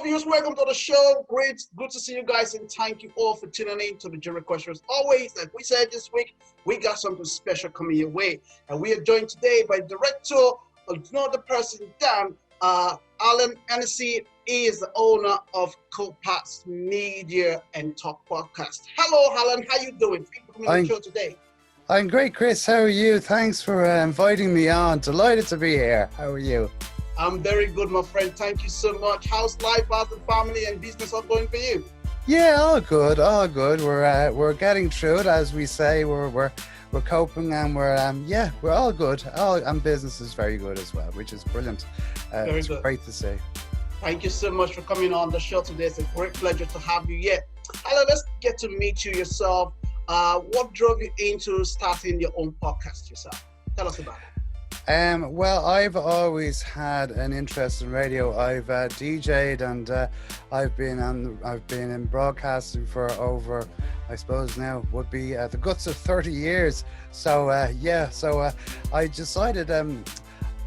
viewers, welcome to the show. Great, good to see you guys, and thank you all for tuning in to the Jury Questions. Always, like we said this week, we got something special coming your way, and we are joined today by director, another person, Dan Alan Hennessy. He is the owner of Copax Media and Talk Podcast. Hello, Alan. How you doing? Thank you for coming on the show today. I'm great, Chris. How are you? Thanks for inviting me on. Delighted to be here. How are you? I'm very good, my friend. Thank you so much. How's life, how's the family and business all going for you? Yeah, all good, all good. We're getting through it, as we say. We're coping, and we're all good. And business is very good as well, which is brilliant. It's good. Great to see. Thank you so much for coming on the show today. It's a great pleasure to have you here. Hello, let's get to meet you yourself. What drove you into starting your own podcast yourself? Tell us about it. Well, I've always had an interest in radio. I've DJ'd, and I've been in broadcasting for over, I suppose now would be the guts of 30 years. So I decided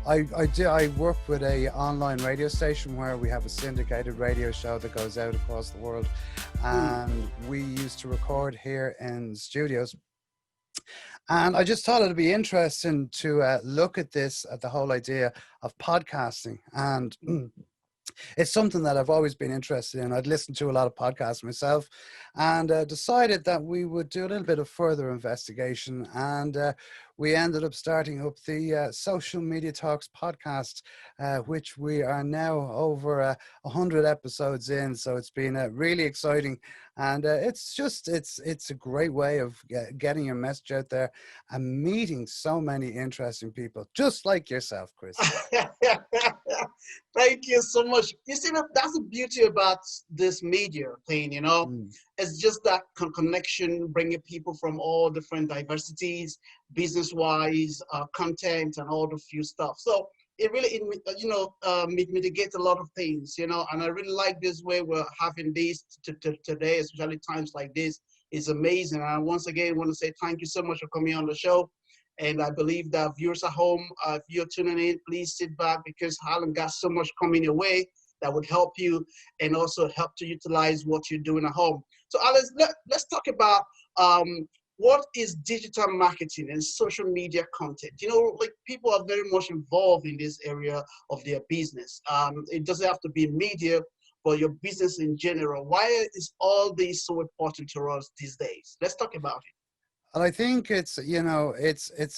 I work with a online radio station where we have a syndicated radio show that goes out across the world, and we used to record here in studios. And I just thought it'd be interesting to look at the whole idea of podcasting. And it's something that I've always been interested in. I'd listened to a lot of podcasts myself, and decided that we would do a little bit of further investigation. And we ended up starting up the Social Media Talks podcast, which we are now over 100 episodes in. So it's been really exciting. And it's a great way of getting your message out there and meeting so many interesting people, just like yourself, Chris. Thank you so much. You see, that's the beauty about this media thing, you know. It's just that connection, bringing people from all different diversities, business-wise, content, and all the few stuff. So it really, mitigates a lot of things, you know, and I really like this way we're having this today, especially times like this. It's amazing. And I once again want to say thank you so much for coming on the show. And I believe that viewers at home, if you're tuning in, please sit back, because Harlan got so much coming your way that would help you and also help to utilize what you're doing at home. So Alex, let's talk about what is digital marketing and social media content. You know, like, people are very much involved in this area of their business. It doesn't have to be media, but your business in general. Why is all this so important to us these days? Let's talk about it. And I think it's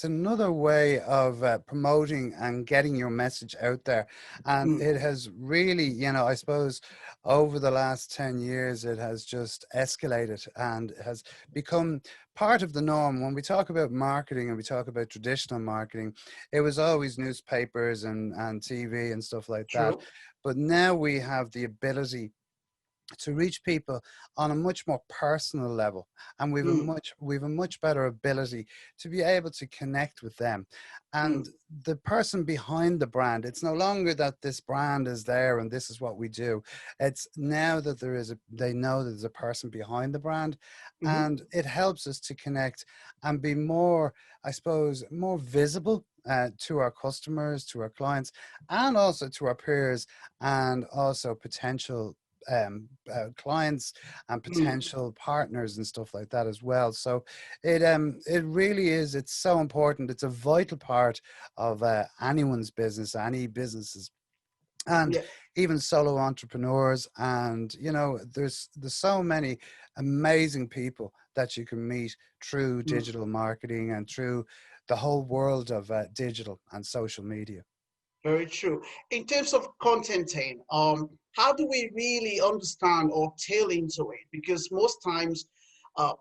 another way of promoting and getting your message out there. And it has really, I suppose over the last 10 years, it has just escalated and has become part of the norm. When we talk about marketing and we talk about traditional marketing, it was always newspapers and TV and stuff like that. But now we have the ability to reach people on a much more personal level, and we've a much better ability to be able to connect with them and the person behind the brand. It's no longer that this brand is there and this is what we do. It's now that they know that there's a person behind the brand, and it helps us to connect and be more, I suppose, more visible to our customers, to our clients, and also to our peers, and also potential clients and potential partners and stuff like that as well. So it really is, it's so important. It's a vital part of anyone's business, any businesses, and even solo entrepreneurs. And there's so many amazing people that you can meet through digital marketing and through the whole world of digital and social media. Very true. In terms of contenting, how do we really understand or tail into it? Because most times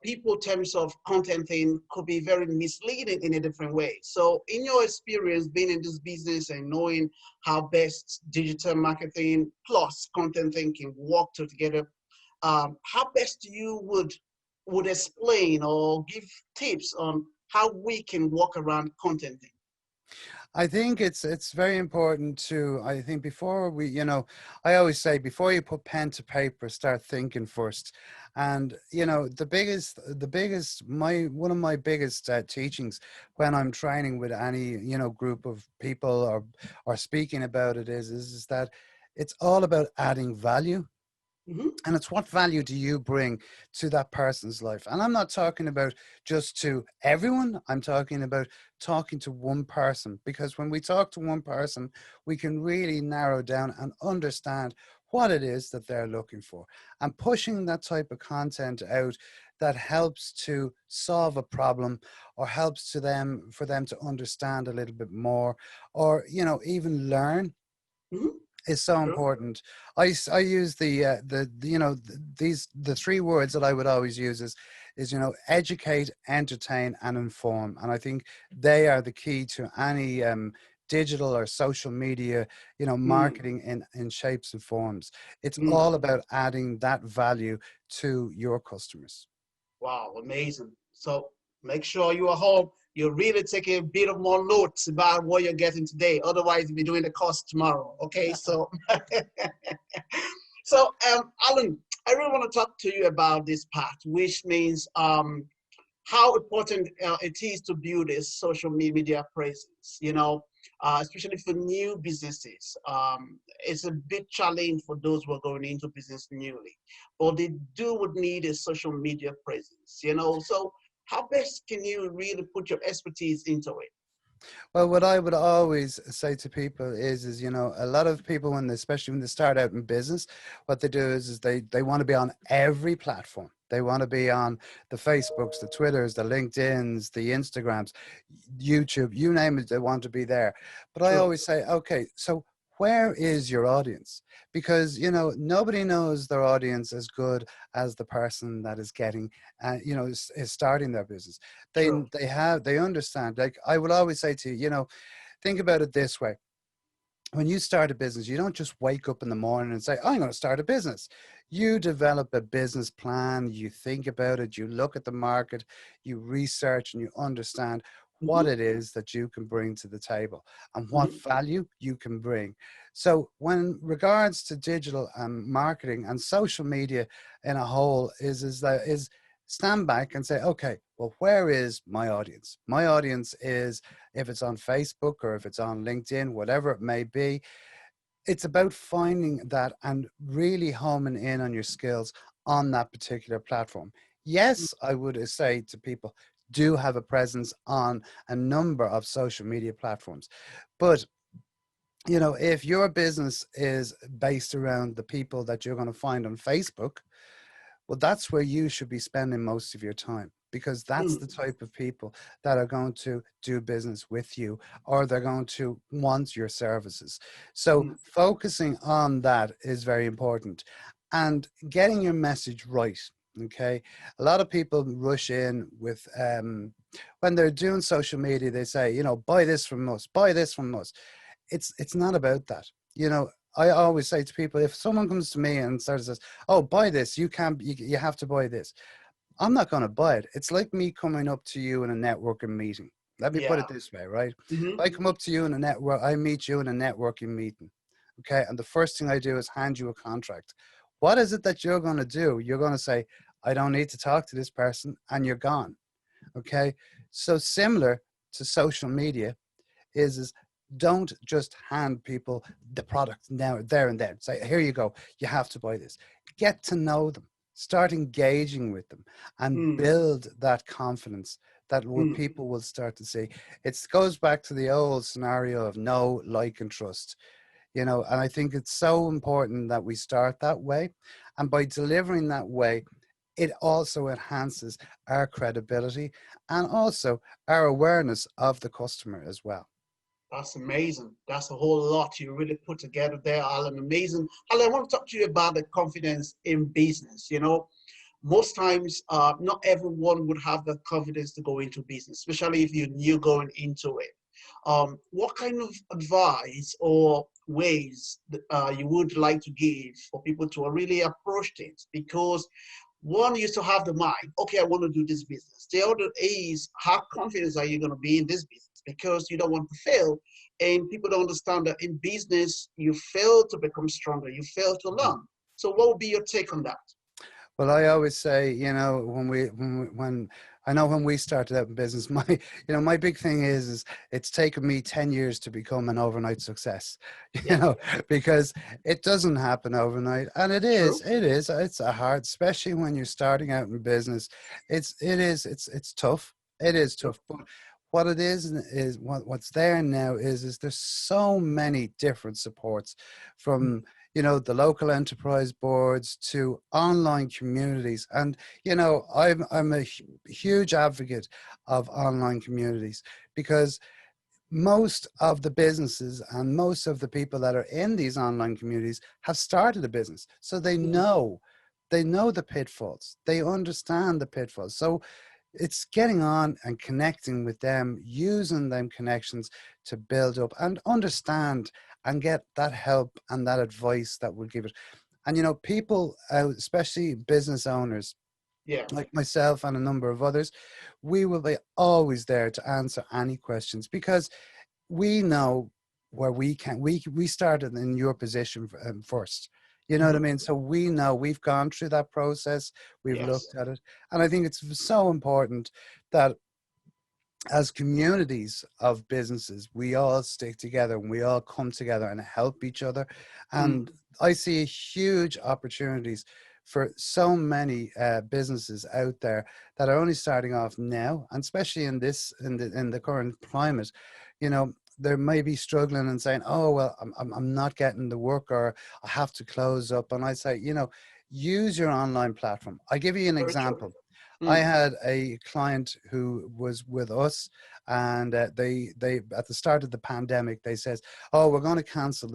people, in terms of contenting, could be very misleading in a different way. So in your experience being in this business and knowing how best digital marketing plus contenting can work together, how best you would explain or give tips on how we can work around contenting? I think it's very important to, I think before we, I always say, before you put pen to paper, start thinking first. And, one of my biggest teachings when I'm training with any, group of people or speaking about it is that It's all about adding value. Hmm. And it's what value do you bring to that person's life? And I'm not talking about just to everyone. I'm talking about talking to one person, because when we talk to one person, we can really narrow down and understand what it is that they're looking for, and pushing that type of content out that helps to solve a problem, or helps to them, for them to understand a little bit more, or even learn, Hmm. is so Sure. important. I use the three words that I would always use is educate, entertain, and inform. And I think they are the key to any digital or social media, Mm. marketing in shapes and forms. It's Mm. all about adding that value to your customers. Wow, amazing. So make sure you are home. You're really taking a bit of more notes about what you're getting today. Otherwise, you'll be doing the course tomorrow. Okay, so so Alan, I really want to talk to you about this part, which means how important it is to build a social media presence, especially for new businesses. It's a big challenge for those who are going into business newly, but they do would need a social media presence. So how best can you really put your expertise into it? Well, what I would always say to people is a lot of people, especially when they start out in business, what they do is they want to be on every platform. They want to be on the Facebooks, the Twitters, the LinkedIns, the Instagrams, YouTube, you name it, they want to be there. But I True. always say, okay, so where is your audience? Because, nobody knows their audience as good as the person that is getting, is starting their business. they True. they understand. Like I will always say to you, think about it this way: when you start a business, you don't just wake up in the morning and say, I'm going to start a business. You develop a business plan, you think about it, you look at the market, you research, and you understand what Hmm. it is that you can bring to the table and what Hmm. value you can bring. So when regards to digital marketing and social media in a whole, is stand back and say, okay, well, where is my audience? My audience is, if it's on Facebook or if it's on LinkedIn, whatever it may be, it's about finding that and really homing in on your skills on that particular platform. Yes, I would say to people, do have a presence on a number of social media platforms. But, if your business is based around the people that you're going to find on Facebook, well, that's where you should be spending most of your time, because that's the Hmm. type of people that are going to do business with you, or they're going to want your services. So Hmm. focusing on that is very important, and getting your message right. Okay. A lot of people rush in with, when they're doing social media, they say, buy this from us, buy this from us. It's not about that. I always say to people, if someone comes to me and starts says, "Oh, buy this. You can't. You have to buy this." I'm not going to buy it. It's like me coming up to you in a networking meeting. Let me put Yeah. it this way, right? If Hmm. I come up to you in a network, I meet you in a networking meeting, okay? And the first thing I do is hand you a contract. What is it that you're going to do? You're going to say, "I don't need to talk to this person," and you're gone, okay? So similar to social media, is don't just hand people the product now, there and then. Say, here you go. You have to buy this. Get to know them. Start engaging with them and Hmm. build that confidence that what Hmm. people will start to see. It goes back to the old scenario of know, like, and trust. And I think it's so important that we start that way. And by delivering that way, it also enhances our credibility and also our awareness of the customer as well. That's amazing. That's a whole lot you really put together there, Alan. Amazing. Alan, I want to talk to you about the confidence in business. Most times, not everyone would have the confidence to go into business, especially if you're new going into it. What kind of advice or ways you would like to give for people to really approach things? Because one used to have the mind, okay, I want to do this business. The other is, how confident are you going to be in this business? Because you don't want to fail. And people don't understand that in business, you fail to become stronger, you fail to Mhm. learn. So, what would be your take on that? Well, I always say, when I know when we started out in business, my my big thing is it's taken me 10 years to become an overnight success, you Yeah, know, because it doesn't happen overnight. And true. it's a hard, especially when you're starting out in business. It's tough. It is Yep. tough. But what it is what's there now is there's so many different supports from, the local enterprise boards to online communities. And I'm a huge advocate of online communities, because most of the businesses and most of the people that are in these online communities have started a business, so they know the pitfalls, they understand the pitfalls. So it's getting on and connecting with them, using them connections to build up and understand and get that help and that advice that will give it. And people, especially business owners Yeah. like myself and a number of others, we will be always there to answer any questions, because we know where we started in your position first. You know what I Hmm. mean? So we know, we've gone through that process, we've Yes. looked at it. And I think it's so important that as communities of businesses, we all stick together and we all come together and help each other. Mm. And I see huge opportunities for so many businesses out there that are only starting off now, and especially in the current climate, they may be struggling and saying, "Oh well, I'm not getting the work, or I have to close up." And I say, use your online platform. I give you an Very true. example. I Mm. had a client who was with us, and they at the start of the pandemic they says, "Oh, we're going to cancel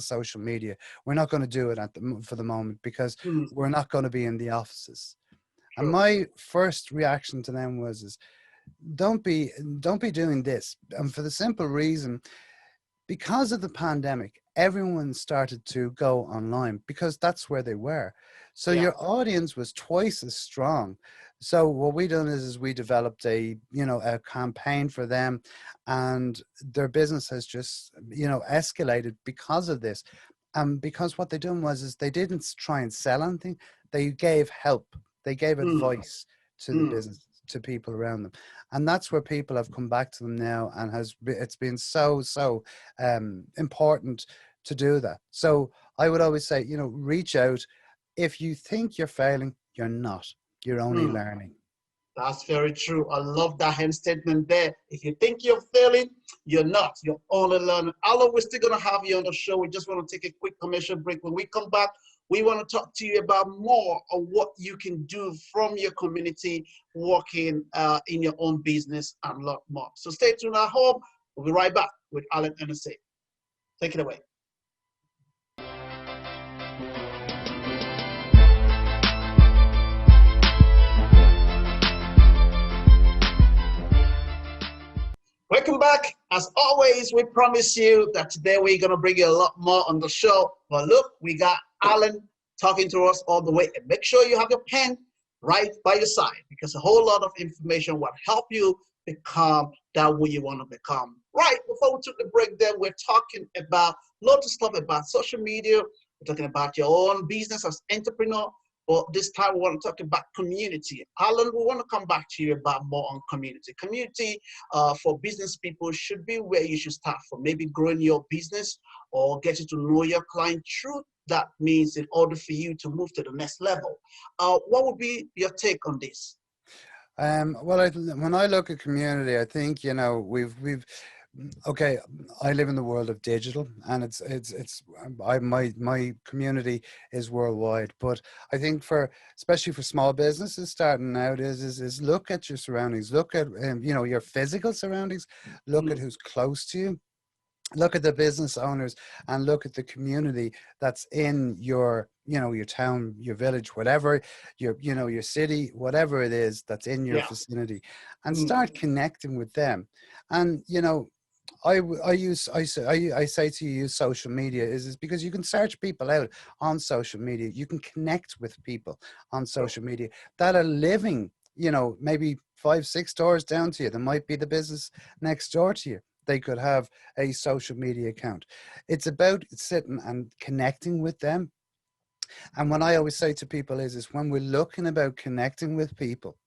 social media. We're not going to do it for the moment, because Mm. we're not going to be in the offices." And True. my first reaction to them is, don't be don't be doing this, and for the simple reason, because of the pandemic, everyone started to go online because that's where they were. So Yeah. your audience was twice as strong. So what we done is we developed a campaign for them, and their business has just escalated because of this. And because what they done is they didn't try and sell anything, they gave help, they gave Mm. advice to the Mm. business, to people around them. And that's where people have come back to them now, and it's been so important to do that. So I would always say, reach out. If you think you're failing, you're not. You're only Mm. learning. That's very true. I love that hand statement there. If you think you're failing, you're not. You're only learning. Alan, we're still going to have you on the show. We just want to take a quick commercial break. When we come back, we want to talk to you about more of what you can do from your community, working in your own business, and a lot more. So stay tuned at home. We'll be right back with Alan NSA. Take it away. Welcome back. As always, we promise you that today we're going to bring you a lot more on the show. But look, we got Alan talking to us all the way. And make sure you have your pen right by your side, because a whole lot of information will help you become that who you want to become. Right, before we took the break there, we're talking about lots of stuff about social media. We're talking about your own business as entrepreneur. But this time we want to talk about community. Alan, we want to come back to you about more on community. Community for business people should be where you should start from, maybe growing your business or getting to know your client through that means, in order for you to move to the next level. What would be your take on this? Well, when I look at community, I think we've okay. I live in the world of digital, and it's my community is worldwide. But I think especially for small businesses starting out is look at your surroundings, look at your physical surroundings, look at Mm. who's close to you, look at the business owners, and look at the community that's in your town, your village, whatever, your city, whatever it is that's in your Yeah. vicinity, and Mm. start connecting with them. And I say to you, use social media is because you can search people out on social media, you can connect with people on True. social media that are living, maybe 5 6 doors down to you. There might be the business next door to you, they could have a social media account. It's about sitting and connecting with them. And what I always say to people is when we're looking about connecting with people,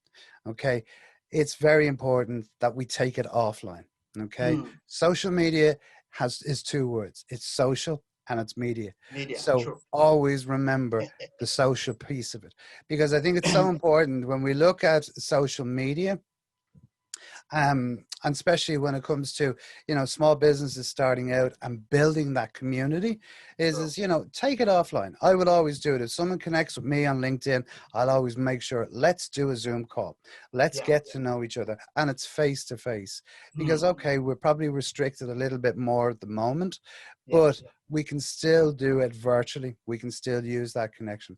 Okay. It's very important that we take it offline. Okay. Mm. Social media is two words. It's social and it's media. Media, So true. always remember the social piece of it, because I think it's so important when we look at social media, and especially when it comes to, small businesses starting out and building that community, True. take it offline. I would always do it. If someone connects with me on LinkedIn, I'll always make sure, let's do a Zoom call, let's Yeah. get to know each other, and it's face to face. Because Mm. okay, we're probably restricted a little bit more at the moment, Yeah. but we can still do it virtually. We can still use that connection.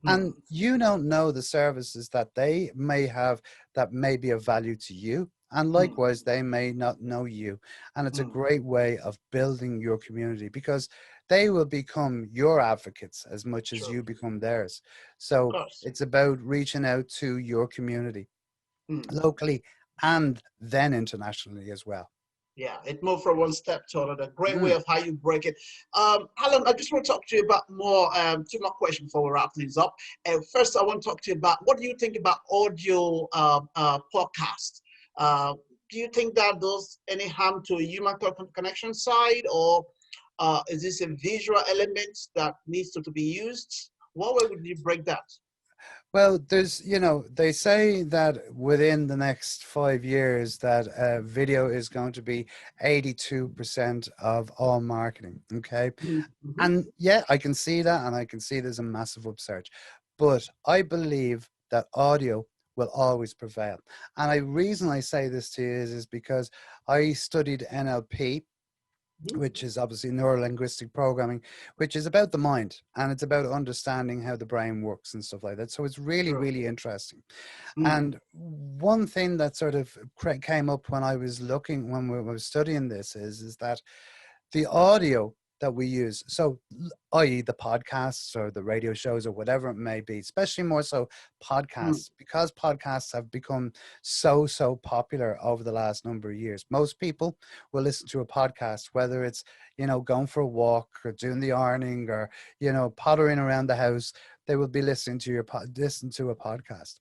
Mm. And you don't know the services that they may have that may be of value to you. And Mm. likewise, they may not know you. And it's a Mm. great way of building your community, because they will become your advocates as much as True. you become theirs. Of So course. it's about reaching out to your community Mm. locally and then internationally as well. Yeah, it moved from one step to another. Great way Mm, of how you break it. Alan, I just want to talk to you about more, two more questions before we wrap things up. First, I want to talk to you about what do you think about audio podcasts? Uh, do you think that does any harm to human connection side, or is this a visual element that needs to be used? What way would you break that? Well, they say that within the next 5 years that video is going to be 82% of all marketing. Okay. Mm-hmm. And yeah, I can see that, and I can see there's a massive upsurge. But I believe that audio will always prevail. And the reason I say this to you is because I studied NLP, Mm-hmm. which is obviously neuro-linguistic programming, which is about the mind, and it's about understanding how the brain works and stuff like that. So it's really, True. really interesting. Mm. And one thing that sort of came up when I was looking, when we were studying this, is that the audio that we use, so i.e. the podcasts or the radio shows or whatever it may be, especially more so Mm. podcasts, because podcasts have become so popular over the last number of years. Most people will listen to a podcast, whether it's, going for a walk or doing the ironing or, pottering around the house. They will be listening to listen to a podcast.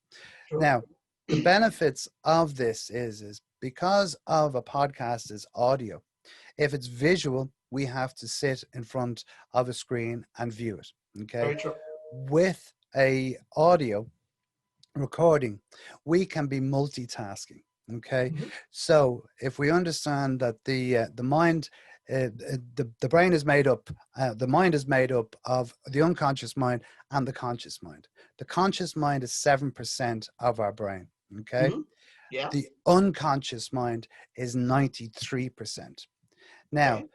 True. Now, the benefits of this is because of a podcast is audio. If it's visual, we have to sit in front of a screen and view it. Okay. Very true. With a audio recording, we can be multitasking. Okay. Mm-hmm. So if we understand that the mind, the brain is made up, the mind is made up of the unconscious mind and the conscious mind. The conscious mind is 7% of our brain. Okay. Mm-hmm. Yeah. The unconscious mind is 93%. Now, Okay.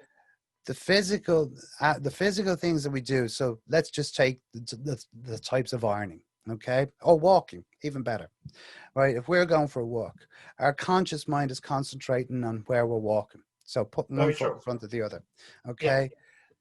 the physical things that we do. So let's just take the types of ironing, okay, or walking, even better, right? If we're going for a walk, our conscious mind is concentrating on where we're walking, so putting one Very foot true. in front of the other. Yeah. Okay.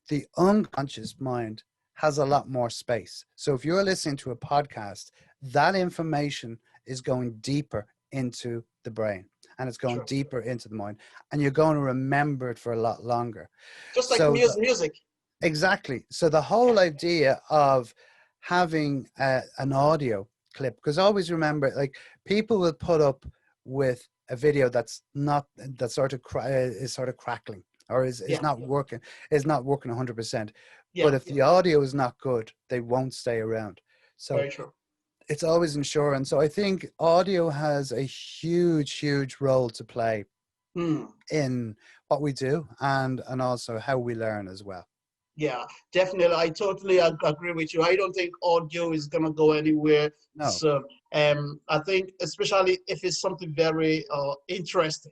The unconscious mind has a lot more space. So if you're listening to a podcast, that information is going deeper into the brain, and it's going True. deeper into the mind, and you're going to remember it for a lot longer. Just like So music. exactly. So the Yeah. whole idea of having an audio clip, because always remember, like, people will put up with a video that's not, that sort of is sort of crackling, or is Yeah. not working, 100%. But Yeah. if the audio is not good, they won't stay around. So Very true. it's always ensuring. So I think audio has a huge role to play Hmm. in what we do, and also how we learn as well. Yeah, definitely. I totally agree with you. I don't think audio is gonna go anywhere. No, So, I think especially if it's something very interesting,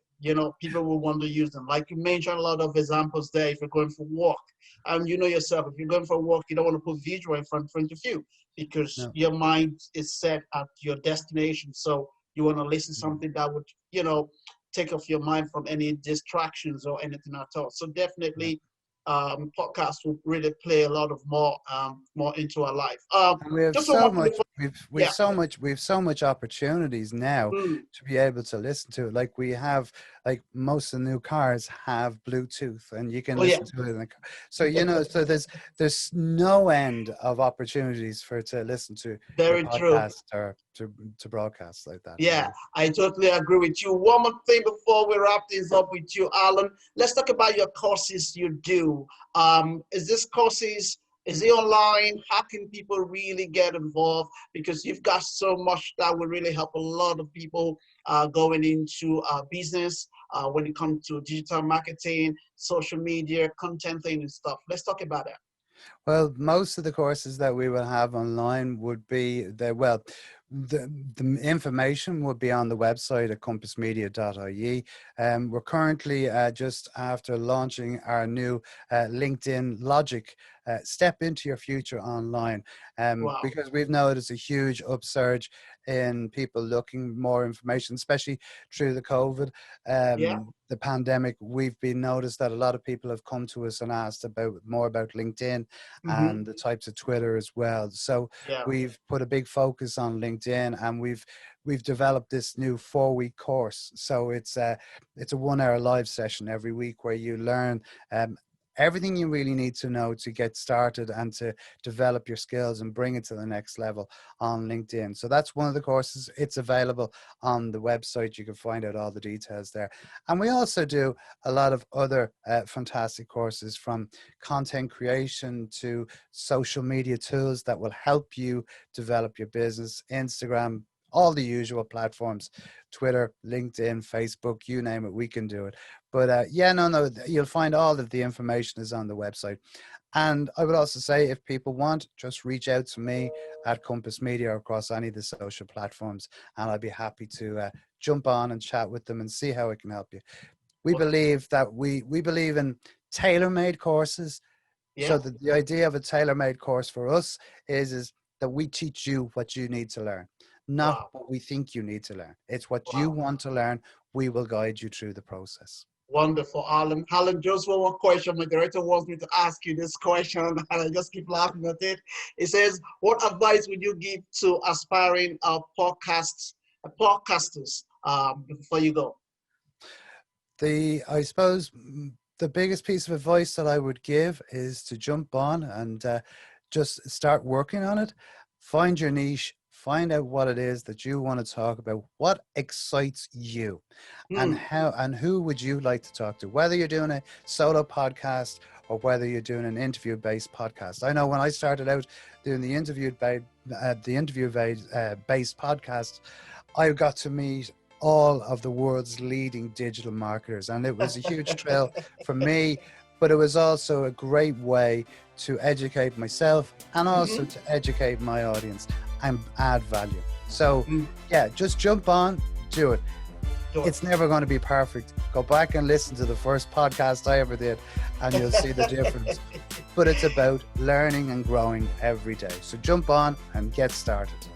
people will want to use them. Like you mentioned, a lot of examples there. If you're going for a walk, and you know yourself, if you're going for a walk, you don't want to put visual in front of you because no. your mind is set at your destination. So you want to listen to Mm, something that would, take off your mind from any distractions or anything at all. So yeah. definitely podcast will really play a lot of more into our life. And we have Just one more so thing much, before, yeah. we've so much opportunities now Mm. to be able to listen to it. Like we have, like most of the new cars have Bluetooth, and you can Oh yeah. listen to it in the car. So so there's no end of opportunities for to listen to your Very true. podcast or to broadcast like that. Yeah, I totally agree with you. One more thing before we wrap things up with you, Alan. Let's talk about your courses you do. Is this courses, is it online? How can people really get involved? Because you've got so much that will really help a lot of people going into business when it comes to digital marketing, social media, content thing and stuff. Let's talk about that. Well, most of the courses that we will have online would be the information would be on the website at compassmedia.ie. We're currently just after launching our new LinkedIn Logic Step into Your Future online, Wow. because we've noticed a huge upsurge in people looking more information, especially through the COVID, Yeah. the pandemic. We've been noticed that a lot of people have come to us and asked about more about LinkedIn Mm-hmm. and the types of Twitter as well. So Yeah. we've put a big focus on LinkedIn, and we've developed this new 4-week course. So it's a 1-hour live session every week where you learn everything you really need to know to get started and to develop your skills and bring it to the next level on LinkedIn. So that's one of the courses. It's available on the website. You can find out all the details there. And we also do a lot of other fantastic courses, from content creation to social media tools that will help you develop your business, Instagram, all the usual platforms, Twitter, LinkedIn, Facebook, you name it, we can do it. But no, you'll find all of the information is on the website. And I would also say, if people want, just reach out to me at Compass Media or across any of the social platforms, and I'd be happy to jump on and chat with them and see how I can help you. We Well, believe that we believe in tailor-made courses. So yeah. the idea of a tailor-made course for us is that we teach you what you need to learn, not Wow. what we think you need to learn. It's what you Wow. want to learn. We will guide you through the process. Wonderful, Alan. Alan, just one more question. My director wants me to ask you this question, and I just keep laughing at it. It says, "What advice would you give to aspiring podcasters before you go?" I suppose the biggest piece of advice that I would give is to jump on and just start working on it. Find your niche. Find out what it is that you want to talk about. What excites you, and Hmm. who would you like to talk to? Whether you're doing a solo podcast or whether you're doing an interview-based podcast. I know when I started out doing the interview-based podcast, I got to meet all of the world's leading digital marketers, and it was a huge thrill for me, but it was also a great way to educate myself and also Hmm. to educate my audience and add value. So Hmm. yeah, just jump on, do it. Sure. It's never going to be perfect. Go back and listen to the first podcast I ever did and you'll see the difference. But it's about learning and growing every day. So jump on and get started.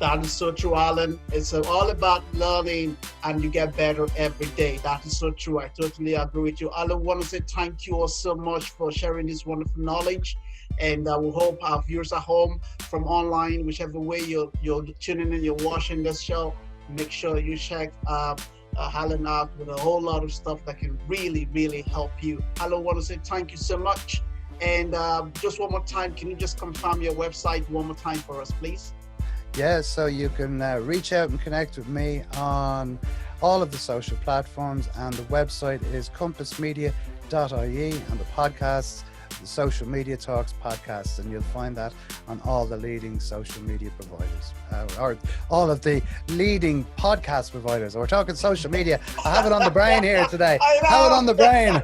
That is so true, Alan. It's all about learning, and you get better every day. That is so true. I totally agree with you. Alan, I want to say thank you all so much for sharing this wonderful knowledge. And we hope our viewers at home, from online, whichever way you're tuning in, you're watching this show, make sure you check Alan out with a whole lot of stuff that can really, really help you. Alan, I want to say thank you so much. And just one more time, can you just confirm your website one more time for us, please? Yeah, so you can reach out and connect with me on all of the social platforms, and the website is compassmedia.ie, and the podcasts, the Social Media Talks podcast, and you'll find that on all the leading social media providers, or all of the leading podcast providers. We're talking social media. I have it on the brain here today. I know. Have it on the brain.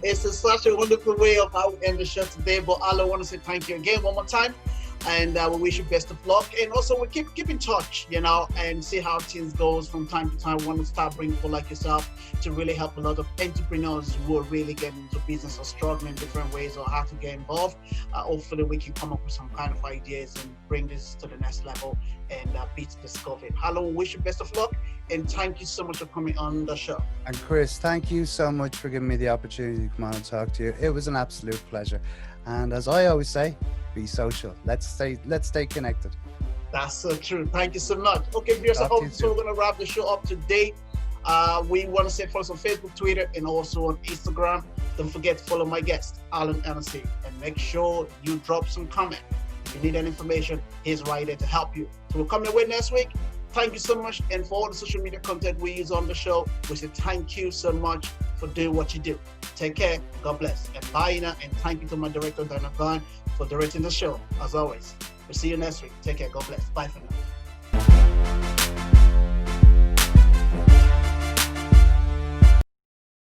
It's such a wonderful way of how we end the show today. But Alan, I want to say thank you again one more time and we wish you best of luck. And also, we keep in touch, and see how things goes from time to time. We want to start bringing people like yourself to really help a lot of entrepreneurs who are really getting into business or struggling in different ways or how to get involved. Hopefully, we can come up with some kind of ideas and bring this to the next level and beat this COVID. Hello, wish you best of luck, and thank you so much for coming on the show. And Chris, thank you so much for giving me the opportunity to come on and talk to you. It was an absolute pleasure. And as I always say, be social. Let's stay connected. That's so true. Thank you so much. Okay, viewers, I hope so. We're going to wrap the show up today. We want to say follow us on Facebook, Twitter, and also on Instagram. Don't forget to follow my guest, Alan Hennessy, and make sure you drop some comment. If you need any information, he's right there to help you. So we'll come your way next week. Thank you so much. And for all the social media content we use on the show, we say thank you so much for doing what you do. Take care. God bless. And bye now. And thank you to my director, Dana Vaughn, for directing the show, as always. We'll see you next week. Take care. God bless. Bye for now.